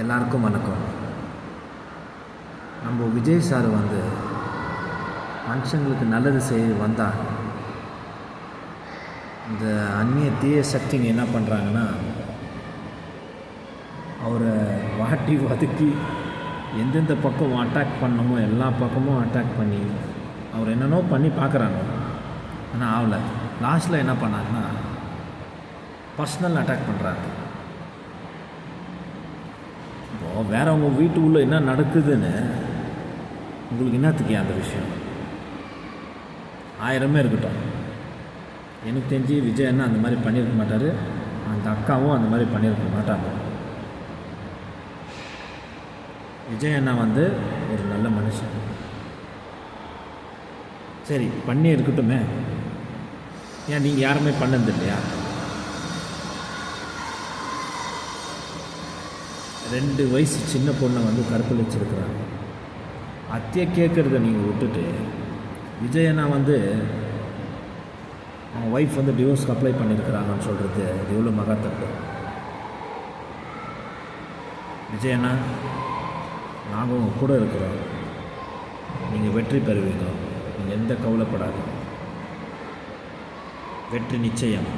எல்லாருக்கும் வணக்கம். நம்ம விஜய் சார் மனுஷங்களுக்கு நல்லது செய்ய வந்தால் இந்த அந்நிய தீய சக்திங்க என்ன பண்ணுறாங்கன்னா அவரை வாட்டி வதக்கி எந்தெந்த பக்கம் அட்டாக் பண்ணணுமோ எல்லா பக்கமும் அட்டாக் பண்ணி அவர் என்னென்னோ பண்ணி பார்க்குறாங்க. ஆனால் ஆகலை. லாஸ்ட்டில் என்ன பண்ணாங்கன்னா பர்சனல் அட்டாக் பண்ணுறாங்க. இப்போது வேறவங்க வீட்டுக்குள்ளே என்ன நடக்குதுன்னு உங்களுக்கு என்னத்துக்கு அந்த விஷயம்? 1000 இருக்கட்டும். எனக்கு தெரிஞ்சு விஜய் அண்ணா அந்த மாதிரி பண்ணியிருக்க மாட்டார். அந்த அக்காவும் அந்த மாதிரி பண்ணியிருக்க மாட்டாங்க. விஜய் அண்ணா ஒரு நல்ல மனுஷன். சரி, பண்ணி இருக்கட்டுமே. ஏன் நீங்கள் யாருமே பண்ணது இல்லையா? 2 வயசு சின்ன பொண்ணை கற்பழிச்சிருக்கிறாங்க. அத்தையை கேட்குறத நீங்கள் விட்டுட்டு விஜய் அண்ணா அவன் ஒய்ஃப் டிவோர்ஸ்க்கு அப்ளை பண்ணியிருக்கிறாங்கன்னு சொல்கிறது அது எவ்வளோ மகா தப்பு. விஜய் அண்ணா, நாங்கள் உங்கள் கூட இருக்கிறோம். நீங்கள் வெற்றி பெறுவீங்க. நீங்கள் எந்த கவலைப்படாதீங்க. வெற்றி நிச்சயம்.